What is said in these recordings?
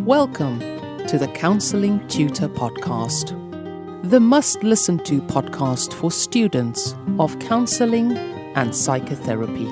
Welcome to the Counselling Tutor Podcast, the must-listen-to podcast for students of counselling and psychotherapy.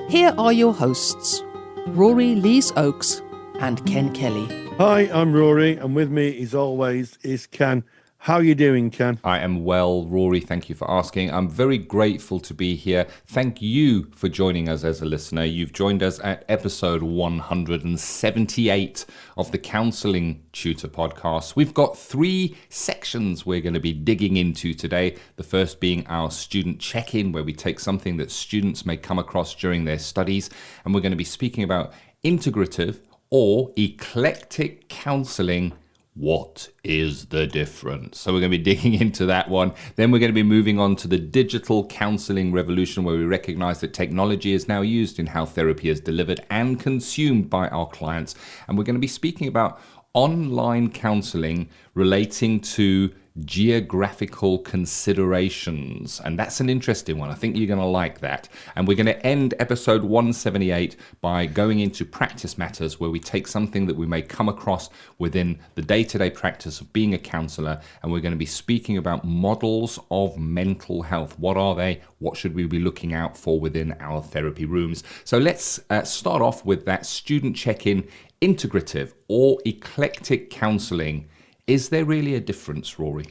Here are your hosts, Rory Lees-Oakes and Ken Kelly. Hi, I'm Rory, and with me, as always, is Ken. How are you doing, Ken? I am well, Rory. Thank you for asking. I'm very grateful to be here. Thank you for joining us as a listener. You've joined us at episode 178 of the Counselling Tutor Podcast. We've got 3 sections we're going to be digging into today. The first being our student check-in, where we take something that students may come across during their studies, and we're going to be speaking about integrative or eclectic counselling. What is the difference? So we're going to be digging into that one. Then we're going to be moving on to the digital counselling revolution, where we recognize that technology is now used in how therapy is delivered and consumed by our clients. And we're going to be speaking about online counselling relating to geographical considerations. And that's an interesting one. I think you're going to like that. And we're going to end episode 178 by going into practice matters, where we take something that we may come across within the day-to-day practice of being a counsellor, and we're going to be speaking about models of mental health. What are they? What should we be looking out for within our therapy rooms? So let's start off with that student check-in. Integrative or eclectic counselling. Is there really a difference, Rory?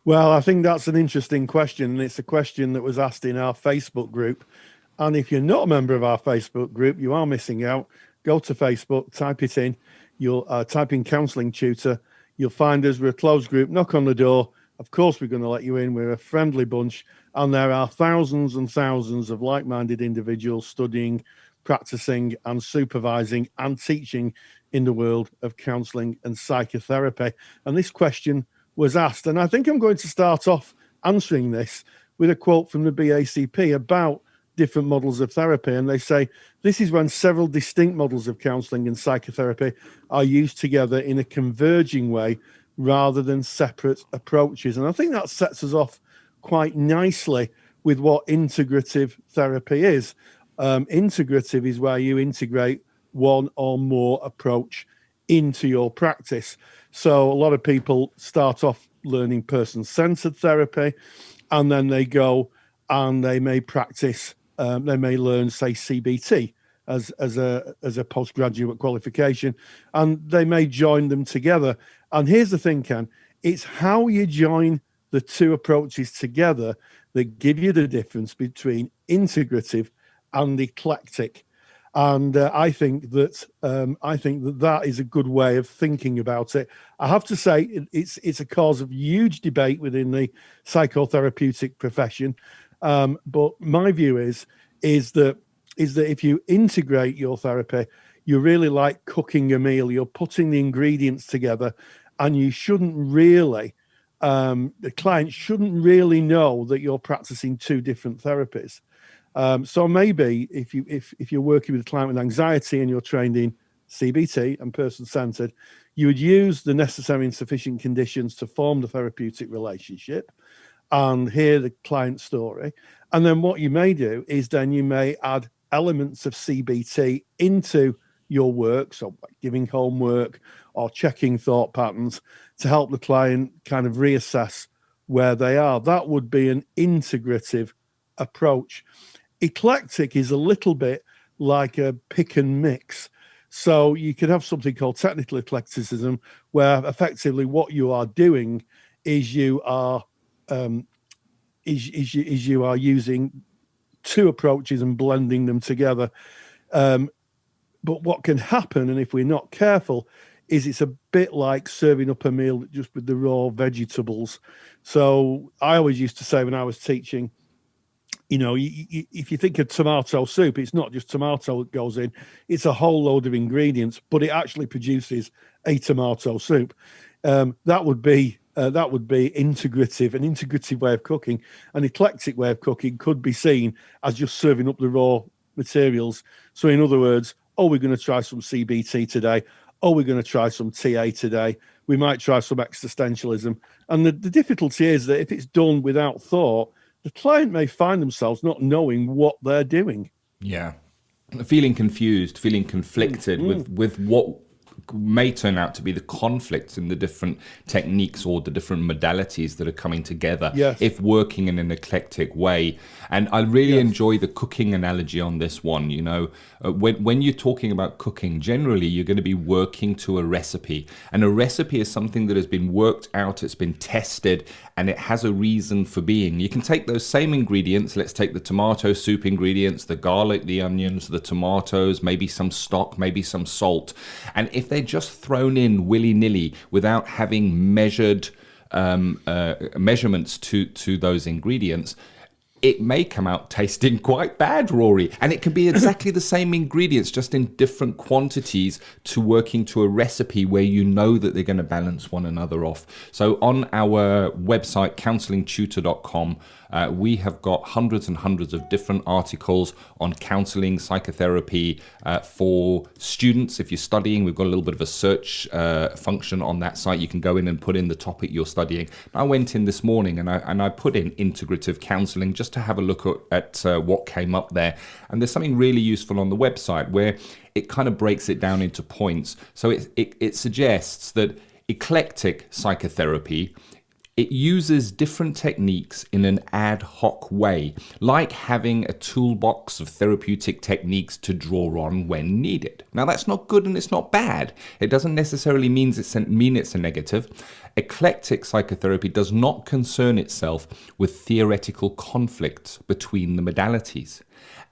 Well, I think that's an interesting question, and it's a question that was asked in our Facebook group. And if you're not a member of our Facebook group, you are missing out. Go to Facebook, type it in. You'll type in Counselling Tutor. You'll find us. We're a closed group. Knock on the door. Of course, we're going to let you in. We're a friendly bunch, and there are thousands and thousands of like-minded individuals studying, practicing and supervising and teaching in the world of counselling and psychotherapy. And this question was asked, and I think I'm going to start off answering this with a quote from the BACP about different models of therapy. And they say, this is when several distinct models of counselling and psychotherapy are used together in a converging way rather than separate approaches. And I think that sets us off quite nicely with what integrative therapy is. Integrative is where you integrate one or more approach into your practice. So a lot of people start off learning person-centered therapy, and then they go and they may practice, they may learn, say, CBT as a postgraduate qualification, and they may join them together. And here's the thing, Ken, it's how you join the two approaches together that give you the difference between integrative and eclectic. And I think that that is a good way of thinking about it. I have to say, it's a cause of huge debate within the psychotherapeutic profession. But my view is that if you integrate your therapy, you're really like cooking a meal. You're putting the ingredients together, and you shouldn't really, the client shouldn't really know that you're practicing 2 different therapies. So maybe if you're working with a client with anxiety and you're trained in CBT and person-centered, you would use the necessary and sufficient conditions to form the therapeutic relationship and hear the client's story. And then what you may do is then you may add elements of CBT into your work, so like giving homework or checking thought patterns to help the client kind of reassess where they are. That would be an integrative approach. Eclectic is a little bit like a pick and mix. So you could have something called technical eclecticism, where effectively what you are doing is you are using 2 approaches and blending them together. But what can happen, and if we're not careful, is it's a bit like serving up a meal just with the raw vegetables. So I always used to say when I was teaching, you know, if you think of tomato soup, it's not just tomato that goes in, it's a whole load of ingredients, but it actually produces a tomato soup. That would be integrative, an integrative way of cooking. An eclectic way of cooking could be seen as just serving up the raw materials. So in other words, we're going to try some CBT today. We're going to try some TA today. We might try some existentialism. And the difficulty is that if it's done without thought, the client may find themselves not knowing what they're doing. Yeah. Feeling confused, feeling conflicted with what may turn out to be the conflicts in the different techniques or the different modalities that are coming together if working in an eclectic way. And I really enjoy the cooking analogy on this one. You know, when you're talking about cooking, generally you're going to be working to a recipe, and a recipe is something that has been worked out, it's been tested, and it has a reason for being. You can take those same ingredients, let's take the tomato soup ingredients, the garlic, the onions, the tomatoes, maybe some stock, maybe some salt, and if they're just thrown in willy-nilly without having measured measurements to those ingredients, it may come out tasting quite bad, Rory. And it can be exactly the same ingredients, just in different quantities, to working to a recipe where you know that they're going to balance one another off. So on our website, counsellingtutor.com, we have got hundreds and hundreds of different articles on counselling, psychotherapy for students. If you're studying, we've got a little bit of a search function on that site. You can go in and put in the topic you're studying. I went in this morning and I put in integrative counselling just to have a look at what came up there. And there's something really useful on the website where it kind of breaks it down into points. So it suggests that eclectic psychotherapy, it uses different techniques in an ad hoc way, like having a toolbox of therapeutic techniques to draw on when needed. Now, that's not good and it's not bad. It doesn't necessarily mean it's a negative. Eclectic psychotherapy does not concern itself with theoretical conflicts between the modalities.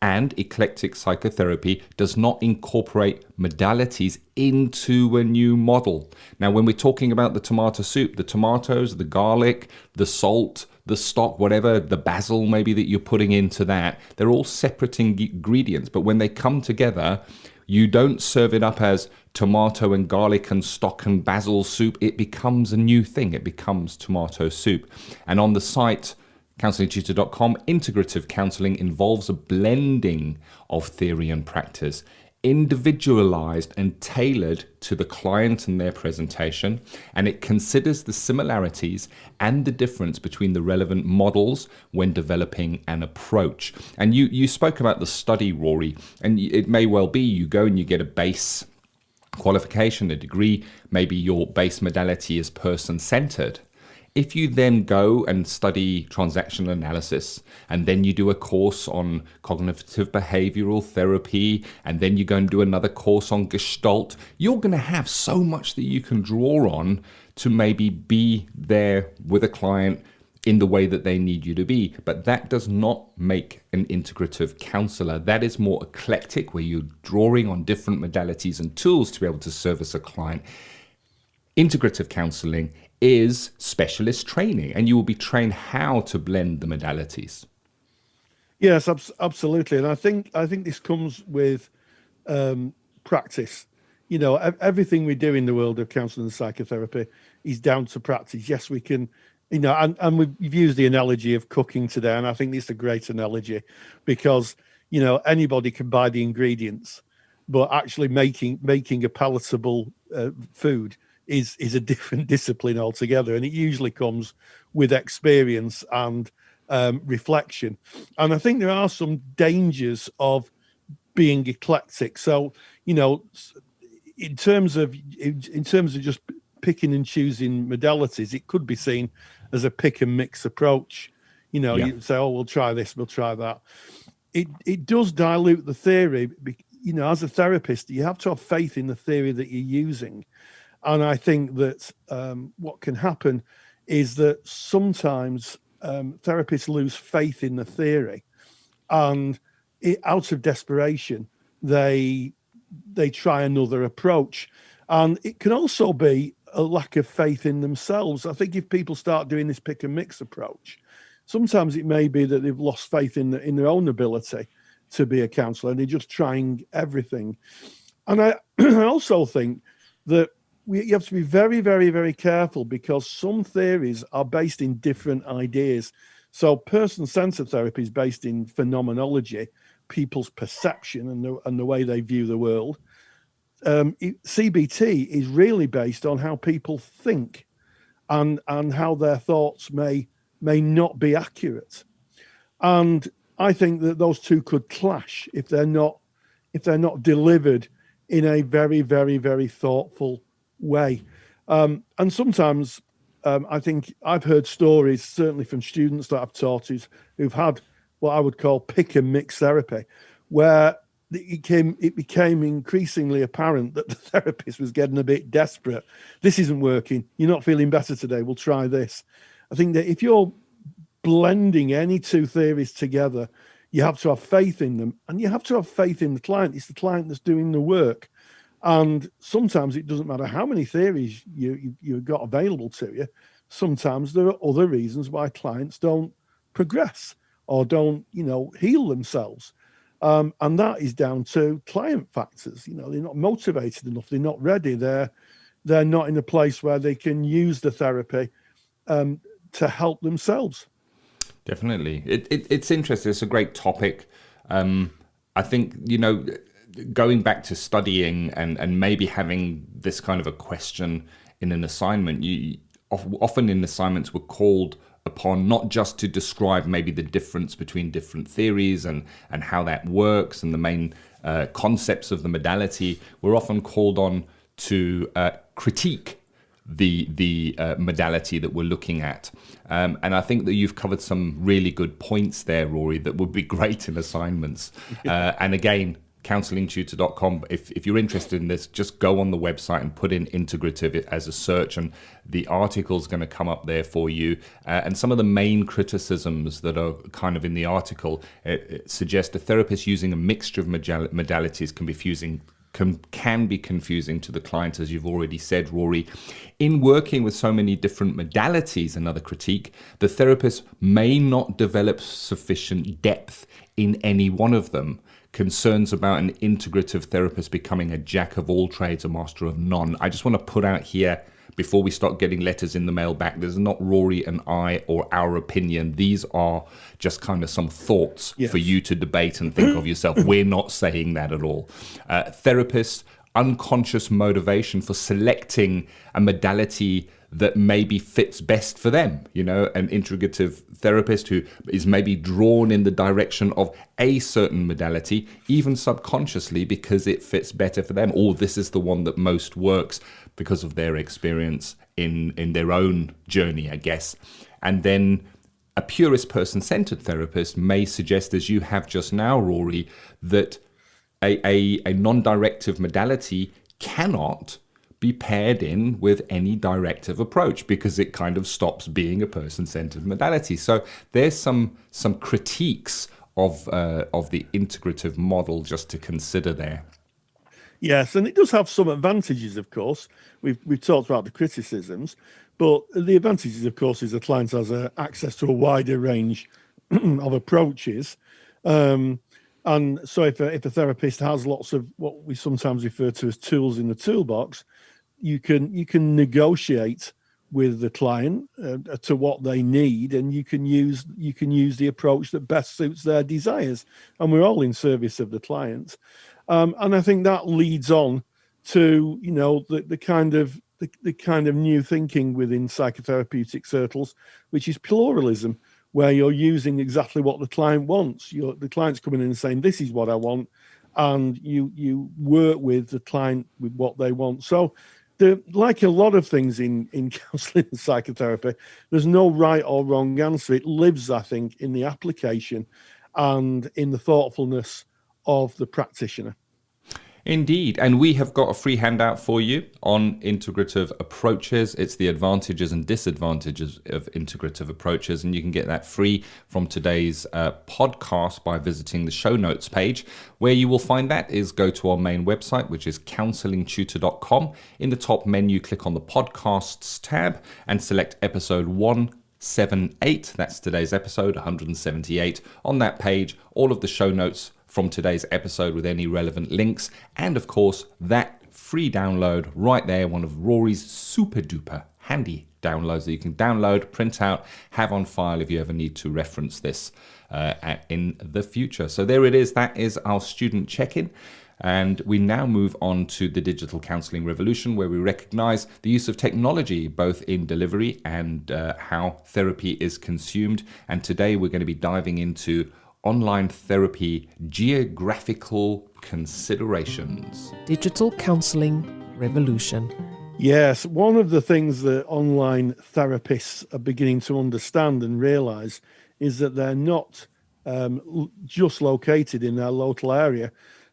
And eclectic psychotherapy does not incorporate modalities into a new model. Now, when we're talking about the tomato soup, the tomatoes, the garlic, the salt, the stock, whatever, the basil maybe that you're putting into that, they're all separate ingredients. But when they come together, you don't serve it up as tomato and garlic and stock and basil soup. It becomes a new thing. It becomes tomato soup. And on the site, counsellingtutor.com, integrative counselling involves a blending of theory and practice, individualized and tailored to the client and their presentation, and it considers the similarities and the difference between the relevant models when developing an approach. And you spoke about the study, Rory, and it may well be you go and you get a base qualification, a degree, maybe your base modality is person-centered. If you then go and study transactional analysis, and then you do a course on cognitive behavioral therapy, and then you go and do another course on Gestalt, you're going to have so much that you can draw on to maybe be there with a client in the way that they need you to be. But that does not make an integrative counselor. That is more eclectic, where you're drawing on different modalities and tools to be able to service a client. Integrative counseling is specialist training, and you will be trained how to blend the modalities. Yes, absolutely. And I think this comes with practice. You know, everything we do in the world of counselling and psychotherapy is down to practice. Yes, we can, you know, and we've used the analogy of cooking today, and I think this is a great analogy because, you know, anybody can buy the ingredients, but actually making a palatable food is a different discipline altogether, and it usually comes with experience and reflection. And I think there are some dangers of being eclectic. So, you know, in terms of just picking and choosing modalities, it could be seen as a pick and mix approach. You know, you say, oh, we'll try this, we'll try that. It does dilute the theory. You know, as a therapist, you have to have faith in the theory that you're using. And I think that what can happen is that sometimes therapists lose faith in the theory, and out of desperation, they try another approach. And it can also be a lack of faith in themselves. I think if people start doing this pick and mix approach, sometimes it may be that they've lost faith in their own ability to be a counsellor, and they're just trying everything. And I also think that you have to be very, very, very careful, because some theories are based in different ideas. So person-centered therapy is based in phenomenology, people's perception and the way they view the world. CBT is really based on how people think and how their thoughts may not be accurate. And I think that those two could clash if they're not delivered in a very, very, very thoughtful way. And sometimes I think I've heard stories, certainly from students that I've taught, who've had what I would call pick and mix therapy, where it became increasingly apparent that the therapist was getting a bit desperate. This isn't working. You're not feeling better today. We'll try this. I think that if you're blending any two theories together, you have to have faith in them, and you have to have faith in the client. It's the client that's doing the work. And sometimes it doesn't matter how many theories you've got available to you. Sometimes there are other reasons why clients don't progress or don't, heal themselves. And that is down to client factors. They're not motivated enough. They're not ready. They're not in a place where they can use the therapy to help themselves. Definitely. It's interesting. It's a great topic. I think, going back to studying and maybe having this kind of a question in an assignment, often in assignments we're called upon not just to describe maybe the difference between different theories and how that works and the main concepts of the modality. We're often called on to critique the modality that we're looking at. And I think that you've covered some really good points there, Rory, that would be great in assignments. And again, counsellingtutor.com. If you're interested in this, just go on the website and put in integrative as a search, and the article's going to come up there for you. And some of the main criticisms that are kind of in the article it suggest a therapist using a mixture of modalities can be confusing to the client, as you've already said, Rory. In working with so many different modalities, another critique, the therapist may not develop sufficient depth in any one of them. Concerns about an integrative therapist becoming a jack of all trades, a master of none. I just want to put out here, before we start getting letters in the mail back, this is not Rory and I or our opinion. These are just kind of some thoughts for you to debate and think of yourself. We're not saying that at all. Therapists' unconscious motivation for selecting a modality that maybe fits best for them, an integrative therapist who is maybe drawn in the direction of a certain modality, even subconsciously, because it fits better for them, or this is the one that most works because of their experience in their own journey, I guess. And then a purist person-centered therapist may suggest, as you have just now, Rory, that a non-directive modality cannot be paired in with any directive approach because it kind of stops being a person-centered modality. So there's some critiques of the integrative model just to consider there. Yes, and it does have some advantages, of course. We've talked about the criticisms, but the advantages, of course, is the client has access to a wider range of approaches. And so if a therapist has lots of what we sometimes refer to as tools in the toolbox, you can negotiate with the client to what they need, and you can use the approach that best suits their desires. And we're all in service of the client. And I think that leads on to the kind of new thinking within psychotherapeutic circles, which is pluralism, where you're using exactly what the client wants. The client's coming in and saying, "This is what I want," and you work with the client with what they want. So, like a lot of things in counselling and psychotherapy, there's no right or wrong answer. It lives, I think, in the application and in the thoughtfulness of the practitioner. Indeed. And we have got a free handout for you on integrative approaches. It's the advantages and disadvantages of integrative approaches. And you can get that free from today's podcast by visiting the show notes page. Where you will find that is go to our main website, which is counsellingtutor.com. In the top menu, click on the podcasts tab and select episode 178. That's today's episode 178. On that page, all of the show notes from today's episode with any relevant links, and of course that free download right there, one of Rory's super duper handy downloads that you can download, print out, have on file if you ever need to reference this in the future. So there it is. That is our student check-in. And we now move on to the Digital Counselling Revolution, where we recognize the use of technology, both in delivery and how therapy is consumed. And today we're going to be diving into Online Therapy, Geographical Considerations. Digital Counselling Revolution. Yes, one of the things that online therapists are beginning to understand and realize is that they're not just located in their local area.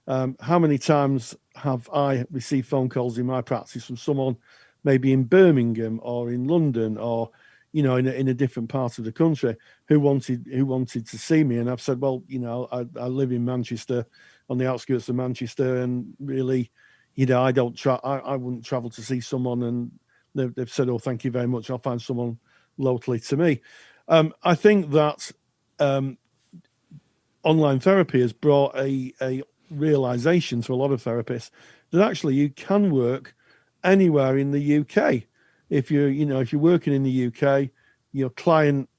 How many times have I received phone calls in my practice from someone maybe in Birmingham or in London or in a different part of the country who wanted to see me, and I've said, well, I live in Manchester, on the outskirts of Manchester, and really, I wouldn't travel to see someone, and they've said, oh, thank you very much, I'll find someone locally to me. I think that online therapy has brought a realization to a lot of therapists that actually you can work anywhere in the UK. If you're working in the UK, you're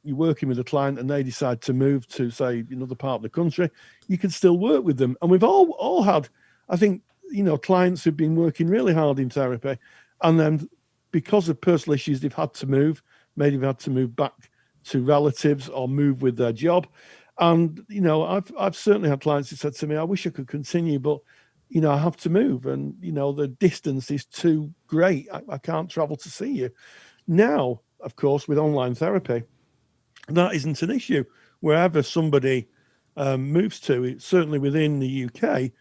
working with a client and they decide to move to, say, another part of the country, you can still work with them. And we've all had, I think, clients who've been working really hard in therapy, and then because of personal issues, they've had to move. Maybe they've had to move back to relatives or move with their job. And, I've certainly had clients who said to me, I wish I could continue, but I have to move, and the distance is too great. I can't travel to see you. Now, of course, with online therapy, that isn't an issue. Wherever somebody moves to, certainly within the UK,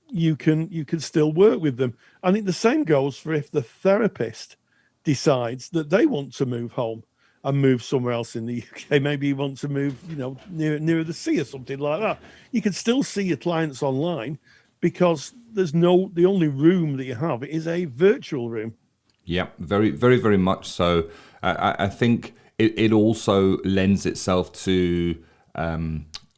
you can still work with them. And the same goes for if the therapist decides that they want to move home and move somewhere else in the UK. Maybe you want to move, nearer the sea or something like that. You can still see your clients online, because the only room that you have is a virtual room. Yeah, very, very, very much so. I think it also lends itself to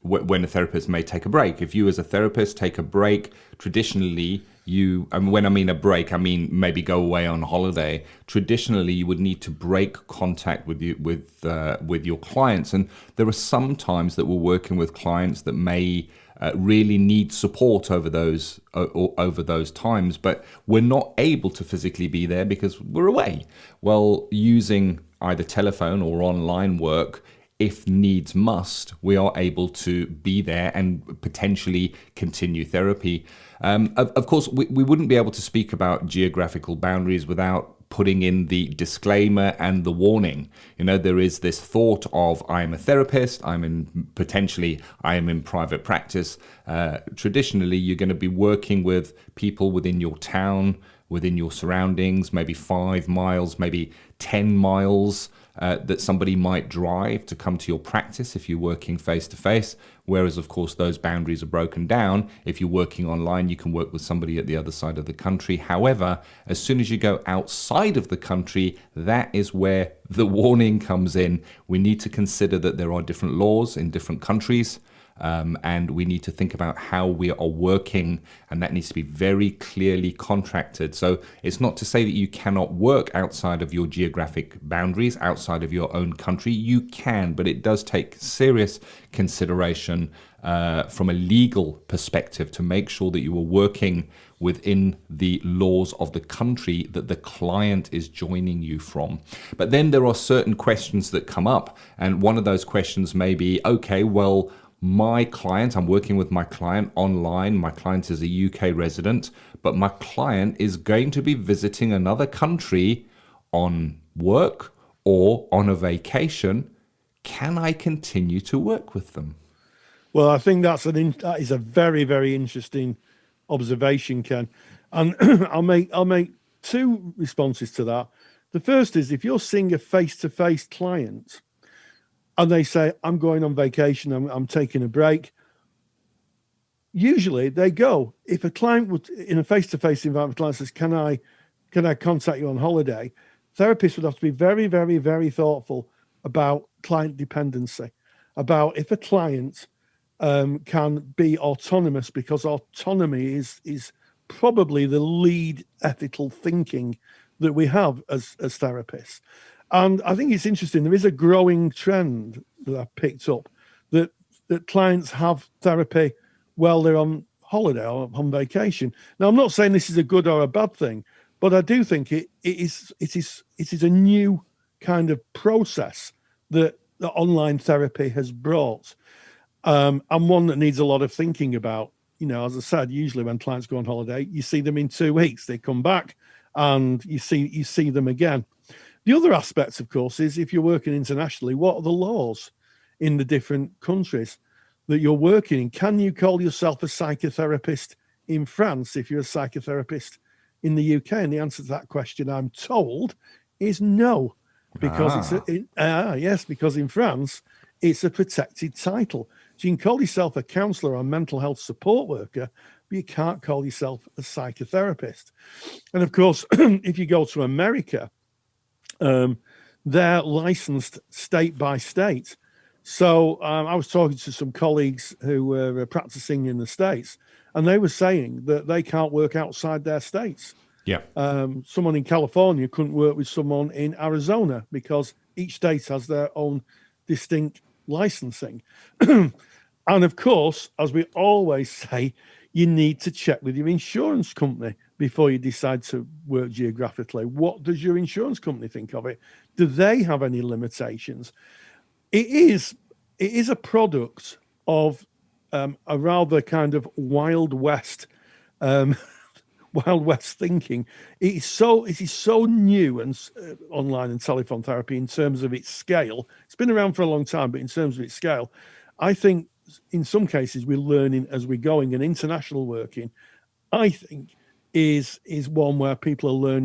when a therapist may take a break. If you as a therapist take a break, traditionally and when I mean a break, I mean maybe go away on holiday. Traditionally, you would need to break contact with your clients, and there are some times that we're working with clients that may really need support over those times, but we're not able to physically be there because we're away. Well, using either telephone or online work, if needs must, we are able to be there and potentially continue therapy. Of course, we wouldn't be able to speak about geographical boundaries without putting in the disclaimer and the warning. There is this thought of, I'm a therapist, I am in private practice. Traditionally, you're going to be working with people within your town, within your surroundings, maybe 5 miles, maybe 10 miles that somebody might drive to come to your practice if you're working face-to-face. Whereas, of course, those boundaries are broken down. If you're working online, you can work with somebody at the other side of the country. However, as soon as you go outside of the country, that is where the warning comes in. We need to consider that there are different laws in different countries. And we need to think about how we are working, and that needs to be very clearly contracted. So it's not to say that you cannot work outside of your geographic boundaries, outside of your own country. You can, but it does take serious consideration from a legal perspective to make sure that you are working within the laws of the country that the client is joining you from. But then there are certain questions that come up, and one of those questions may be, okay, well, I'm working with my client online. My client is a UK resident, but my client is going to be visiting another country on work or on a vacation. Can I continue to work with them? Well, I think that is a very, very interesting observation, Ken. And I'll make two responses to that. The first is, if you're seeing a face-to-face client, and they say, I'm going on vacation, I'm taking a break, usually they go. If a client would, in a face-to-face environment, client says, can I contact you on holiday? Therapists would have to be very, very, very thoughtful about client dependency, about if a client can be autonomous, because autonomy is probably the lead ethical thinking that we have as therapists. And I think it's interesting. There is a growing trend that I've picked up that clients have therapy while they're on holiday or on vacation. Now, I'm not saying this is a good or a bad thing, but I do think it is a new kind of process that online therapy has brought. and one that needs a lot of thinking about. As I said, usually when clients go on holiday, you see them in 2 weeks. They come back and you see them again. The other aspect, of course, is if you're working internationally, what are the laws in the different countries that you're working in? Can you call yourself a psychotherapist in France if you're a psychotherapist in the UK? And the answer to that question, I'm told, is no, because because in France, it's a protected title. So you can call yourself a counsellor or mental health support worker, but you can't call yourself a psychotherapist. And of course, if you go to America, they're licensed state by state. So I was talking to some colleagues who were practicing in the States, and they were saying that they can't work outside their states. Yeah. Someone in California couldn't work with someone in Arizona because each state has their own distinct licensing. And of course, as we always say, you need to check with your insurance company before you decide to work geographically. What does your insurance company think of it? Do they have any limitations? It is a product of a rather kind of Wild West thinking. It is so new and online and telephone therapy in terms of its scale. It's been around for a long time, but in terms of its scale, I think in some cases we're learning as we're going. And international working, I think, is one where people are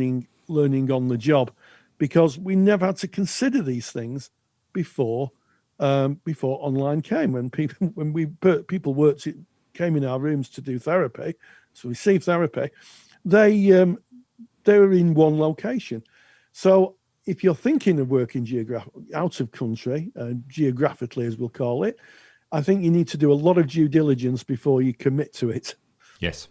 learning on the job, because we never had to consider these things before online came. When people came in our rooms to do therapy, to receive therapy, they were in one location. So if you're thinking of working out of country, geographically as we'll call it, I think you need to do a lot of due diligence before you commit to it. Yes.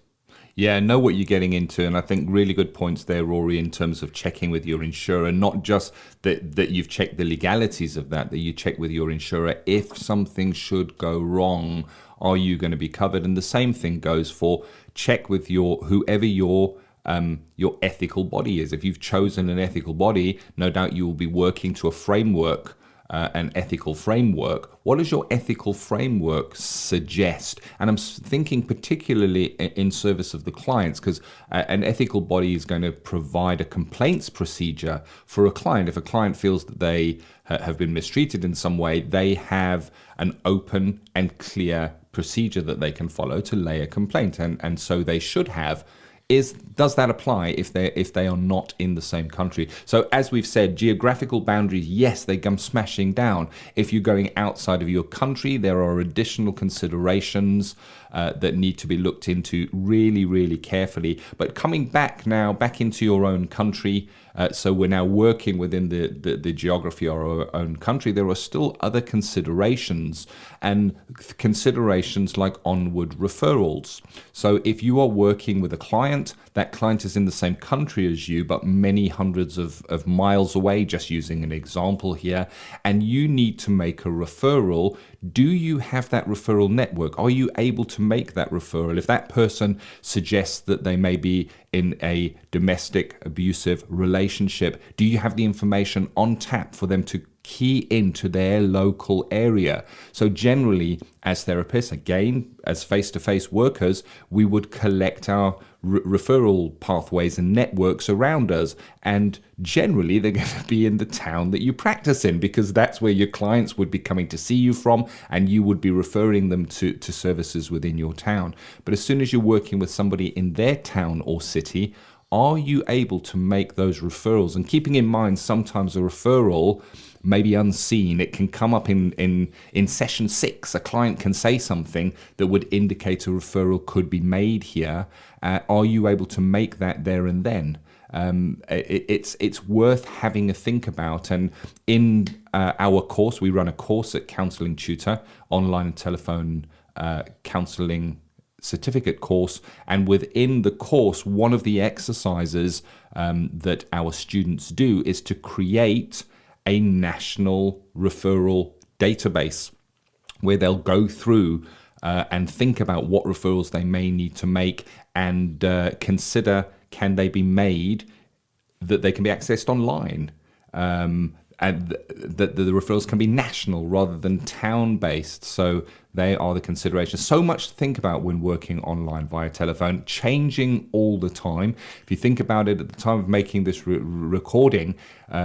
Yeah, know what you're getting into. And I think really good points there, Rory, in terms of checking with your insurer, not just that you've checked the legalities of that you check with your insurer. If something should go wrong, are you going to be covered? And the same thing goes for check with whoever your ethical body is. If you've chosen an ethical body, no doubt you will be working to a framework, an ethical framework. What does your ethical framework suggest? And I'm thinking particularly in service of the clients, because an ethical body is going to provide a complaints procedure for a client. If a client feels that they have been mistreated in some way, they have an open and clear procedure that they can follow to lay a complaint. And so they should have. Does that apply if they are not in the same country? So as we've said, geographical boundaries, yes, they come smashing down. If you're going outside of your country, there are additional considerations that need to be looked into really, really carefully. But coming back into your own country, so we're now working within the geography of our own country, there are still other considerations, and considerations like onward referrals. So if you are working with a client, that client is in the same country as you, but many hundreds of miles away, just using an example here, and you need to make a referral, do you have that referral network? Are you able to make that referral? If that person suggests that they may be in a domestic abusive relationship, do you have the information on tap for them to key into their local area? So generally, as therapists, again, as face-to-face workers, we would collect our referral pathways and networks around us, and generally they're going to be in the town that you practice in, because that's where your clients would be coming to see you from, and you would be referring them to services within your town. But as soon as you're working with somebody in their town or city, are you able to make those referrals? And keeping in mind, sometimes a referral may be unseen. It can come up in session 6. A client can say something that would indicate a referral could be made here. Are you able to make that there and then? It's worth having a think about. And in our course, we run a course at Counselling Tutor, online and telephone counselling certificate course, and within the course, one of the exercises that our students do is to create a national referral database where they'll go through and think about what referrals they may need to make, and consider, can they be made that they can be accessed online? and the referrals can be national rather than town-based. So they are the considerations. So much to think about when working online via telephone, changing all the time. If you think about it, at the time of making this recording,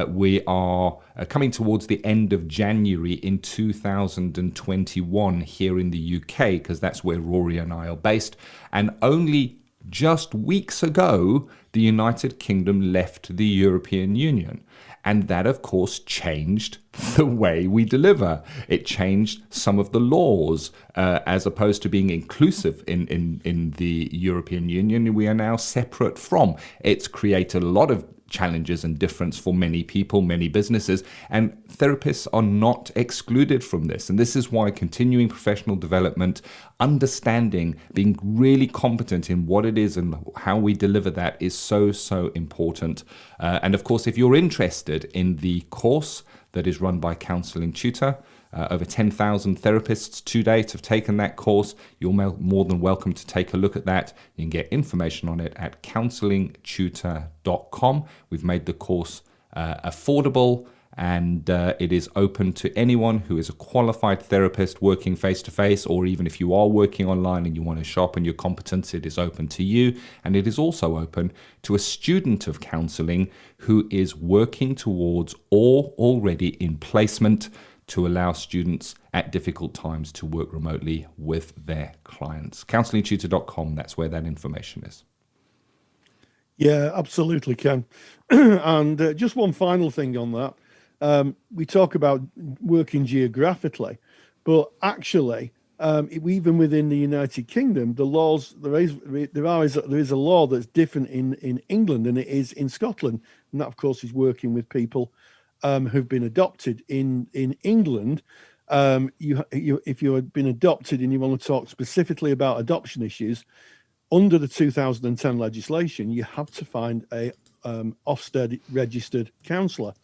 we are coming towards the end of January in 2021 here in the UK, because that's where Rory and I are based. And only just weeks ago, the United Kingdom left the European Union. And that, of course, changed the way we deliver. It changed some of the laws. As opposed to being inclusive in the European Union, we are now separate from. It's created a lot of challenges and difference for many people, many businesses, and therapists are not excluded from this. And this is why continuing professional development, understanding, being really competent in what it is and how we deliver that is so important. And of course, if you're interested in the course that is run by Counselling Tutor, over 10,000 therapists to date have taken that course. You're more than welcome to take a look at that. You can get information on it at counsellingtutor.com. We've made the course affordable, and it is open to anyone who is a qualified therapist working face-to-face, or even if you are working online and you want to sharpen your competence, it is open to you. And it is also open to a student of counselling who is working towards or already in placement, to allow students at difficult times to work remotely with their clients. Counsellingtutor.com, that's where that information is. Yeah, absolutely, Ken. And just one final thing on that. We talk about working geographically, but actually, even within the United Kingdom, the laws, there is a law that's different in England than it is in Scotland. And that, of course, is working with people who've been adopted in England. If you had been adopted and you want to talk specifically about adoption issues, under the 2010 legislation, you have to find a Ofsted registered counsellor.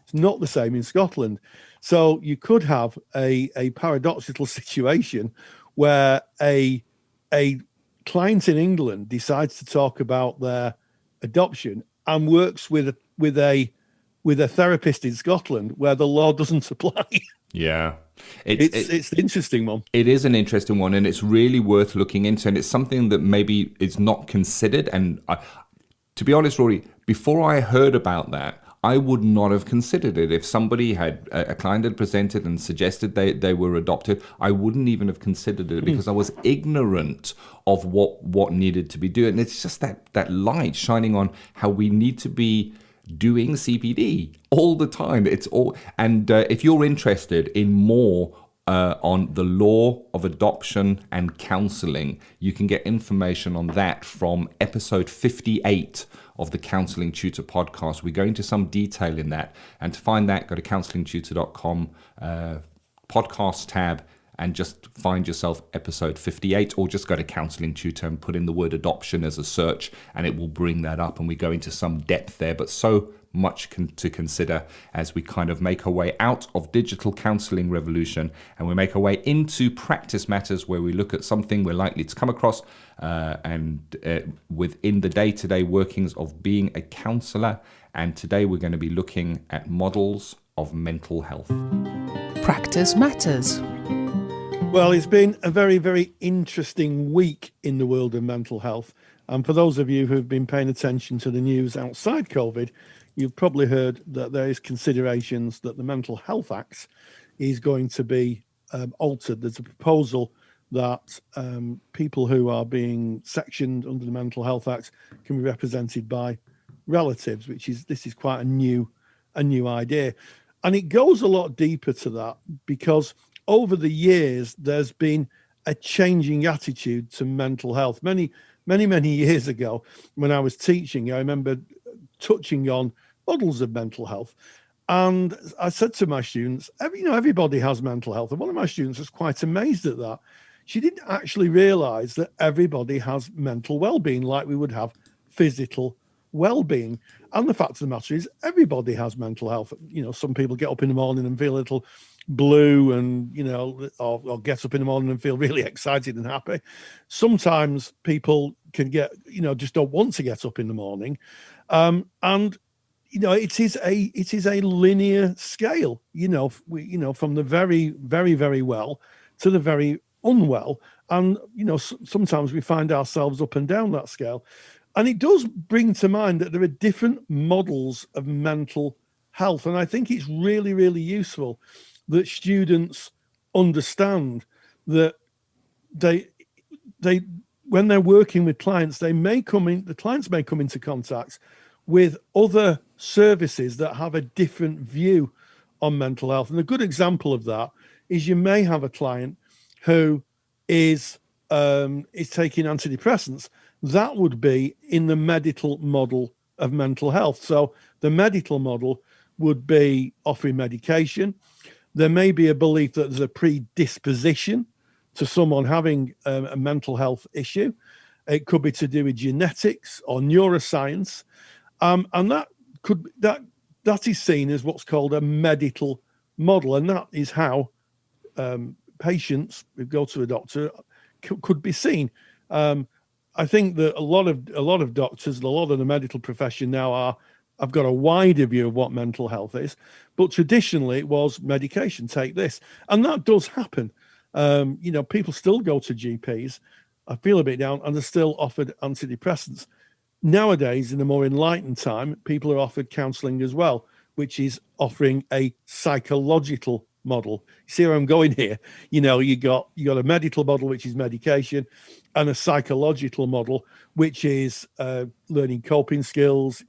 It's not the same in Scotland. So you could have a paradoxical situation where a client in England decides to talk about their adoption and works with a therapist in Scotland where the law doesn't apply. Yeah. It's an interesting one. It is an interesting one, and it's really worth looking into, and it's something that maybe is not considered. And to be honest, Rory, before I heard about that, I would not have considered it. If somebody had, a client had presented and suggested they were adopted, I wouldn't even have considered it because I was ignorant of what needed to be done. And it's just that light shining on how we need to be doing CPD all the time. It's all, and if you're interested in more on the law of adoption and counselling, you can get information on that from episode 58 of the Counselling Tutor Podcast. We go into some detail in that, and to find that, go to counsellingtutor.com podcast tab and just find yourself episode 58, or just go to Counselling Tutor and put in the word adoption as a search, and it will bring that up, and we go into some depth there. But so much to consider as we kind of make our way out of digital counselling revolution, and we make our way into practice matters, where we look at something we're likely to come across within the day-to-day workings of being a counsellor. And today we're going to be looking at models of mental health. Practice matters. Well, it's been a very, very interesting week in the world of mental health. And for those of you who've been paying attention to the news outside COVID, you've probably heard that there is considerations that the Mental Health Act is going to be altered. There's a proposal that people who are being sectioned under the Mental Health Act can be represented by relatives, this is quite a new idea. And it goes a lot deeper to that, because over the years, there's been a changing attitude to mental health. Many years ago, when I was teaching, I remember touching on models of mental health. And I said to my students, everybody has mental health. And one of my students was quite amazed at that. She didn't actually realize that everybody has mental well-being, like we would have physical well-being. And the fact of the matter is, everybody has mental health. Some people get up in the morning and feel a little blue, and or get up in the morning and feel really excited and happy. Sometimes people can get just don't want to get up in the morning, and it is a linear scale, from the very, very, very well to the very unwell. And, sometimes we find ourselves up and down that scale. And it does bring to mind that there are different models of mental health. And I think it's really, really useful that students understand that they when they're working with clients, the clients may come into contact with other services that have a different view on mental health. And a good example of that is you may have a client who is taking antidepressants. That would be in the medical model of mental health. So the medical model would be offering medication. There may be a belief that there's a predisposition to someone having a mental health issue. It could be to do with genetics or neuroscience. And that is seen as what's called a medical model. And that is how patients who go to a doctor could be seen. I think that a lot of doctors, a lot of the medical profession now have got a wider view of what mental health is, but traditionally it was medication, take this. And that does happen. People still go to GPs, I feel a bit down, and they're still offered antidepressants. Nowadays, in a more enlightened time, people are offered counselling as well, which is offering a psychological model. You see where I'm going here? You got a medical model, which is medication, and a psychological model, which is learning coping skills,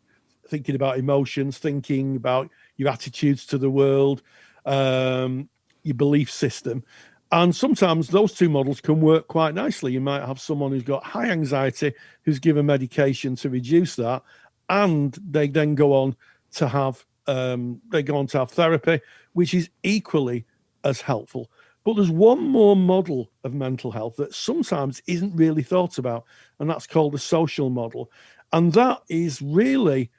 thinking about emotions, thinking about your attitudes to the world, your belief system. And sometimes those two models can work quite nicely. You might have someone who's got high anxiety, who's given medication to reduce that, and they then go on to have therapy, which is equally as helpful. But there's one more model of mental health that sometimes isn't really thought about, and that's called the social model. And that is really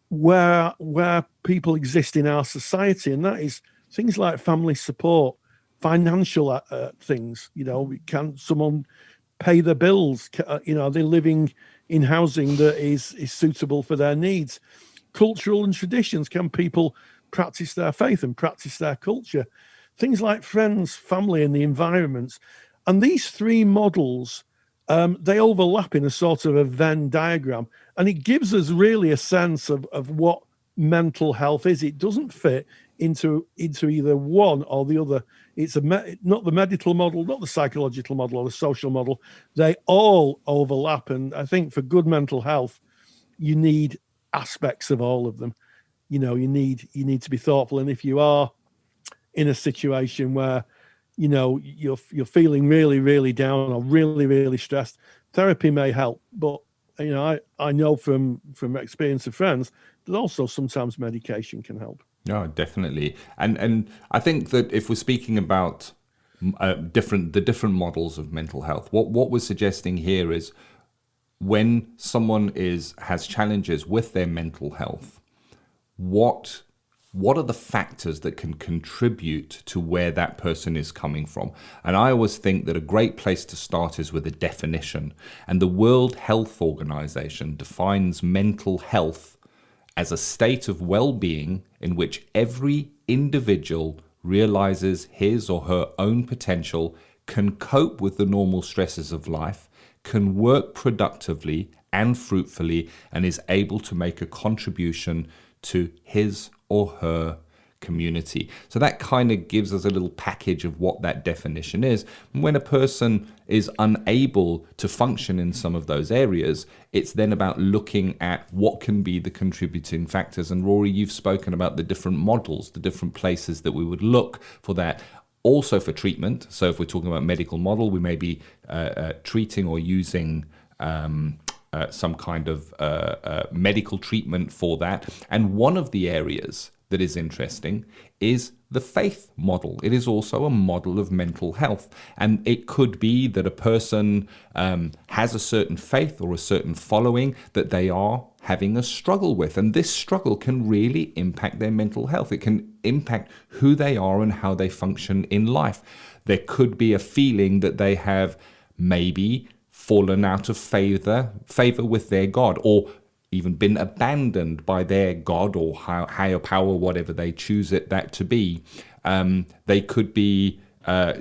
where people exist in our society, and that is things like family support, financial things. Can someone pay their bills? Are they living in housing that is suitable for their needs? Cultural and traditions. Can people practice their faith and practice their culture? Things like friends, family, and the environments. And these three models, they overlap in a sort of a Venn diagram, and it gives us really a sense of what mental health is. It doesn't fit into either one or the other. It's not the medical model, not the psychological model or the social model. They all overlap, and I think for good mental health, you need aspects of all of them. You need to be thoughtful, and if you are in a situation where you're feeling really, really down or really, really stressed, therapy may help. But I know from experience of friends that also sometimes medication can help. No, definitely. And I think that if we're speaking about the different models of mental health, what we're suggesting here is when someone has challenges with their mental health, what are the factors that can contribute to where that person is coming from? And I always think that a great place to start is with a definition. And the World Health Organization defines mental health as a state of well-being in which every individual realizes his or her own potential, can cope with the normal stresses of life, can work productively and fruitfully, and is able to make a contribution to his or her community. So that kind of gives us a little package of what that definition is. When a person is unable to function in some of those areas, it's then about looking at what can be the contributing factors. And Rory, you've spoken about the different models, the different places that we would look for that. Also for treatment. So if we're talking about medical model, we may be treating or using some kind of medical treatment for that. And one of the areas that is interesting is the faith model. It is also a model of mental health. And it could be that a person has a certain faith or a certain following that they are having a struggle with. And this struggle can really impact their mental health. It can impact who they are and how they function in life. There could be a feeling that they have maybe fallen out of favor with their God, or even been abandoned by their God or higher power, whatever they choose that to be. They could be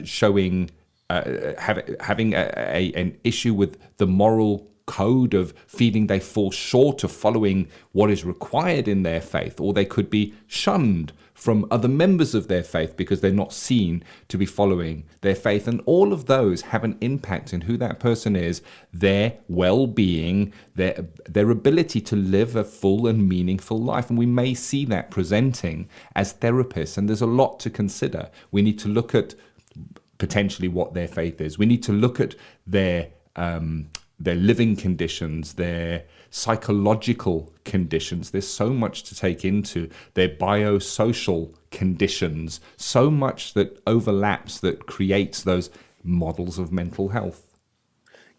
showing having an issue with the moral code of feeling they fall short of following what is required in their faith, or they could be shunned from other members of their faith because they're not seen to be following their faith. And all of those have an impact in who that person is, their well-being, their ability to live a full and meaningful life. And we may see that presenting as therapists, and there's a lot to consider. We need to look at potentially what their faith is. We need to look at their living conditions, their psychological conditions. There's so much to take into their biosocial conditions, so much that overlaps, that creates those models of mental health.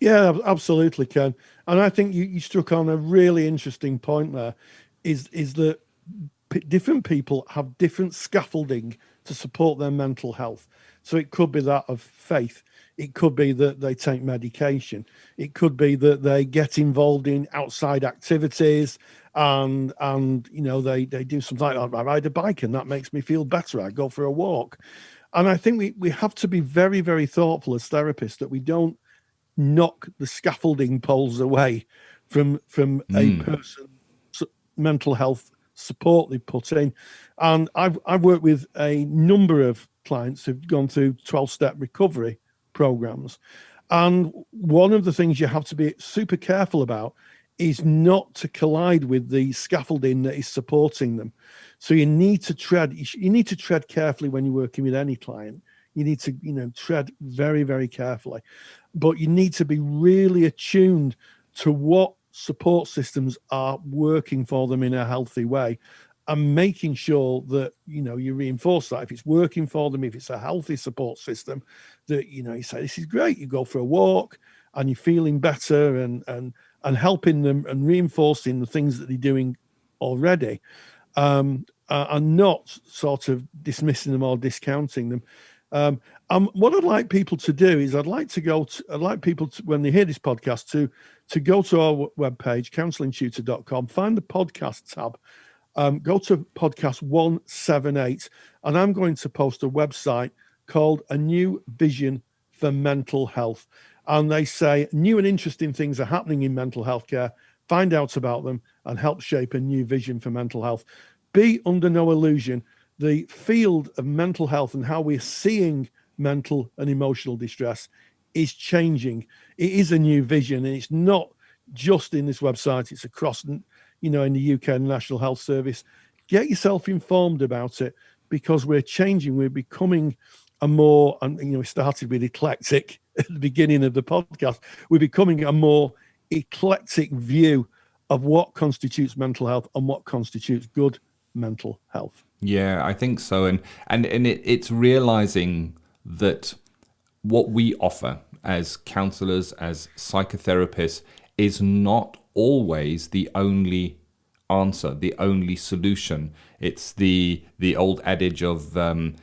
Yeah, absolutely, Ken. And I think you struck on a really interesting point there, is that different people have different scaffolding to support their mental health. So it could be that of faith. It could be that they take medication. It could be that they get involved in outside activities and they do something like, I ride a bike and that makes me feel better. I go for a walk. And I think we have to be very, very thoughtful as therapists that we don't knock the scaffolding poles away from a person's mental health support they put in. And I've worked with a number of clients who've gone through 12-step recovery programs. And one of the things you have to be super careful about is not to collide with the scaffolding that is supporting them. So you need to tread carefully when you're working with any client. You need to, tread very, very carefully. But you need to be really attuned to what support systems are working for them in a healthy way, and making sure that, you reinforce that. If it's working for them, if it's a healthy support system, that, you say, this is great. You go for a walk and you're feeling better, and helping them and reinforcing the things that they're doing already, and not sort of dismissing them or discounting them. What I'd like people to do is I'd like people to, when they hear this podcast, to go to our webpage, counsellingtutor.com, find the podcast tab, go to podcast 178, and I'm going to post a website called A New Vision for Mental Health. And they say new and interesting things are happening in mental health care. Find out about them and help shape a new vision for mental health. Be under no illusion, the field of mental health and how we're seeing mental and emotional distress is changing. It is a new vision, and it's not just in this website, it's across, in the UK National Health Service. Get yourself informed about it, because we're changing. We're becoming a more, and we started with eclectic at the beginning of the podcast. We're becoming a more eclectic view of what constitutes mental health and what constitutes good mental health. Yeah, I think so. And it's realizing that what we offer as counselors, as psychotherapists, is not always the only answer, the only solution. It's the old adage of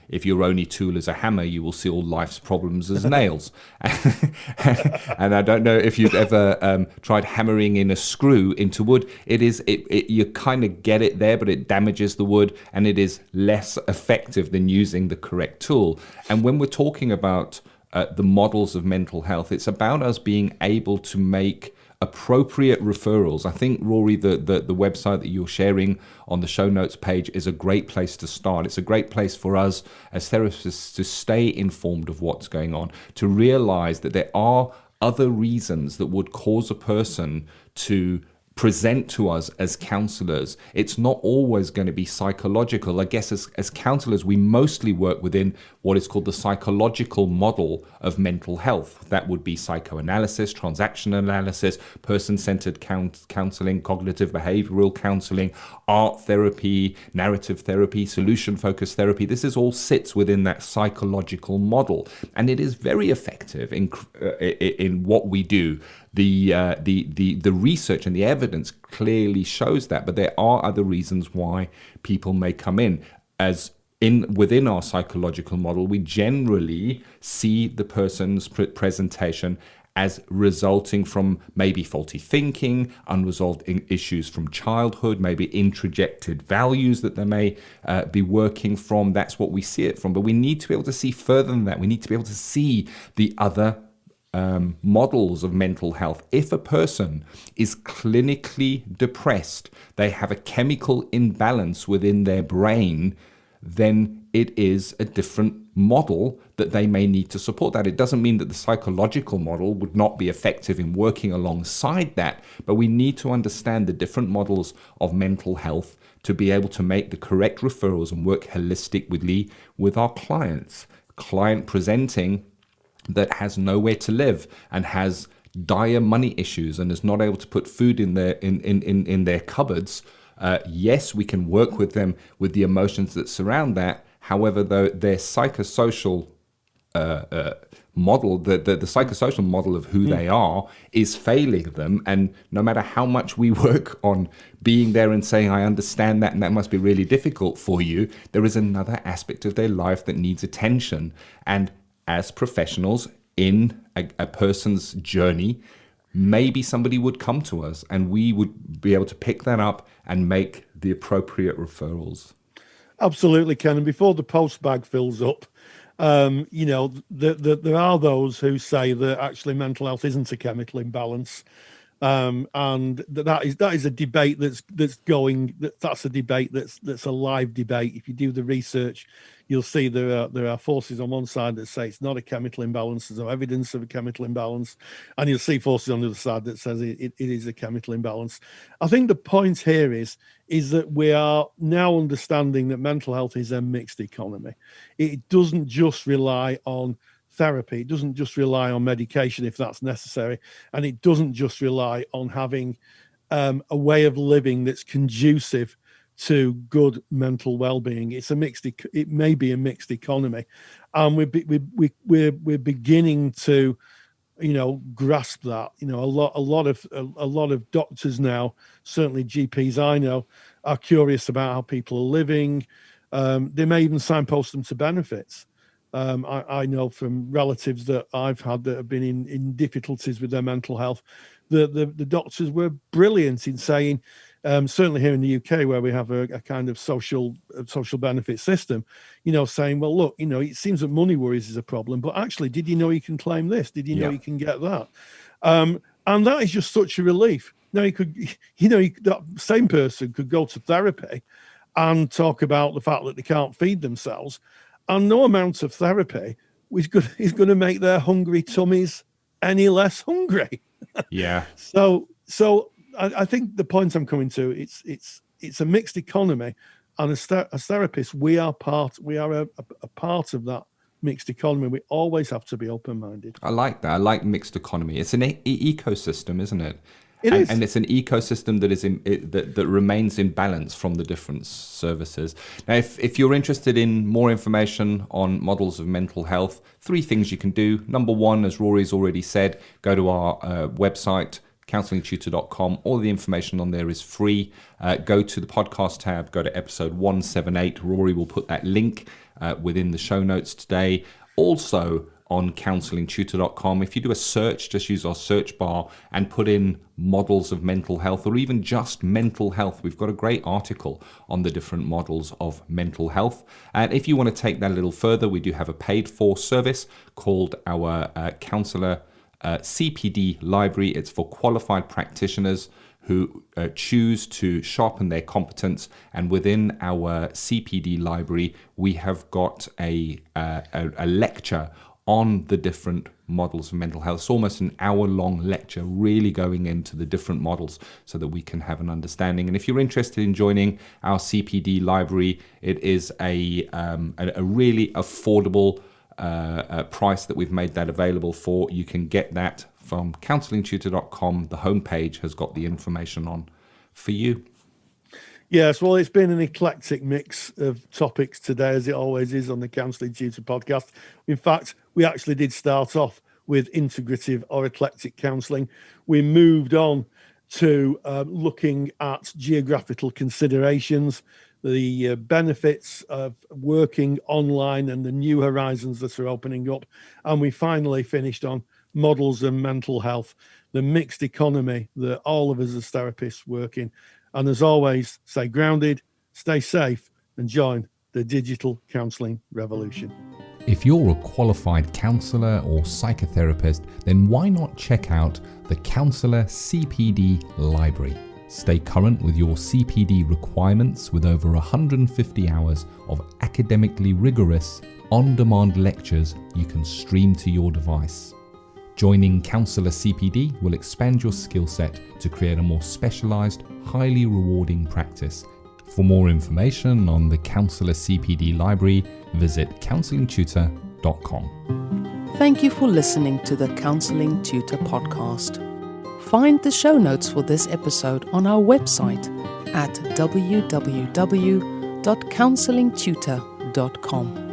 if your only tool is a hammer, you will see all life's problems as nails. And I don't know if you've ever tried hammering in a screw into wood. You kind of get it there, but it damages the wood, and it is less effective than using the correct tool. And when we're talking about the models of mental health, it's about us being able to make appropriate referrals. I think, Rory, the website that you're sharing on the show notes page is a great place to start. It's a great place for us as therapists to stay informed of what's going on, to realize that there are other reasons that would cause a person to present to us as counselors. It's not always going to be psychological. I guess as counselors, we mostly work within what is called the psychological model of mental health. That would be psychoanalysis, transaction analysis, person-centered counseling, cognitive behavioral counseling, art therapy, narrative therapy, solution-focused therapy. This is all sits within that psychological model, and it is very effective in what we do. The research and the evidence clearly shows that, but there are other reasons why people may come in. Within our psychological model, we generally see the person's presentation as resulting from maybe faulty thinking, unresolved issues from childhood, maybe introjected values that they may be working from. That's what we see it from. But we need to be able to see further than that. We need to be able to see the other models of mental health. If a person is clinically depressed, they have a chemical imbalance within their brain, then it is a different model that they may need to support that. It doesn't mean that the psychological model would not be effective in working alongside that, but we need to understand the different models of mental health to be able to make the correct referrals and work holistically with our clients. Client presenting that has nowhere to live and has dire money issues and is not able to put food in their cupboards. Yes, we can work with them with the emotions that surround that. However, though, their psychosocial model, the psychosocial model of who they are is failing them. And no matter how much we work on being there and saying, I understand that, and that must be really difficult for you, there is another aspect of their life that needs attention. And as professionals in a person's journey, maybe somebody would come to us and we would be able to pick that up and make the appropriate referrals. Absolutely, Ken. And before the post bag fills up, there are those who say that actually mental health isn't a chemical imbalance. And that is a debate that's a debate that's a live debate. If you do the research, you'll see there are forces on one side that say it's not a chemical imbalance, there's no evidence of a chemical imbalance, and you'll see forces on the other side that says it is a chemical imbalance. I think the point here is that we are now understanding that mental health is a mixed economy. It doesn't just rely on therapy. It doesn't just rely on medication if that's necessary, and it doesn't just rely on having a way of living that's conducive to good mental well-being. It may be a mixed economy, and we're beginning to grasp that. A lot of doctors now, certainly GPs I know, are curious about how people are living. They may even signpost them to benefits. I know from relatives that I've had that have been in difficulties with their mental health, the doctors were brilliant in saying, certainly here in the UK where we have a kind of social benefit system, saying, well, look, it seems that money worries is a problem, but actually, did you know you can claim this? Did you know you can get that? And that is just such a relief. Now that same person could go to therapy and talk about the fact that they can't feed themselves, and no amount of therapy is going to make their hungry tummies any less hungry. Yeah. So I think the point I'm coming to, it's a mixed economy, and as therapists, we are a part of that mixed economy. We always have to be open-minded. I like that. I like mixed economy. It's an ecosystem, isn't it? It is. And it's an ecosystem that remains in balance from the different services. Now, if you're interested in more information on models of mental health, 3 things you can do. Number 1, as Rory's already said, go to our website, counsellingtutor.com. All the information on there is free. Go to the podcast tab, go to episode 178. Rory will put that link within the show notes today. Also, on counsellingtutor.com. If you do a search, just use our search bar and put in models of mental health or even just mental health. We've got a great article on the different models of mental health. And if you want to take that a little further, we do have a paid for service called our Counsellor CPD Library. It's for qualified practitioners who choose to sharpen their competence. And within our CPD library, we have got a lecture on the different models of mental health. It's almost an hour-long lecture, really going into the different models so that we can have an understanding. And if you're interested in joining our CPD library, it is a really affordable price that we've made that available for. You can get that from counsellingtutor.com. The homepage has got the information on for you. Yes, well, it's been an eclectic mix of topics today, as it always is on the Counselling Tutor Podcast. In fact, we actually did start off with integrative or eclectic counselling. We moved on to looking at geographical considerations, the benefits of working online and the new horizons that are opening up. And we finally finished on models of mental health, the mixed economy that all of us as therapists work in. And as always, stay grounded, stay safe, and join the digital counselling revolution. If you're a qualified counsellor or psychotherapist, then why not check out the Counsellor CPD Library? Stay current with your CPD requirements with over 150 hours of academically rigorous, on-demand lectures you can stream to your device. Joining Counsellor CPD will expand your skill set to create a more specialised, highly rewarding practice. For more information on the Counsellor CPD Library, visit counsellingtutor.com. Thank you for listening to the Counselling Tutor Podcast. Find the show notes for this episode on our website at www.counsellingtutor.com.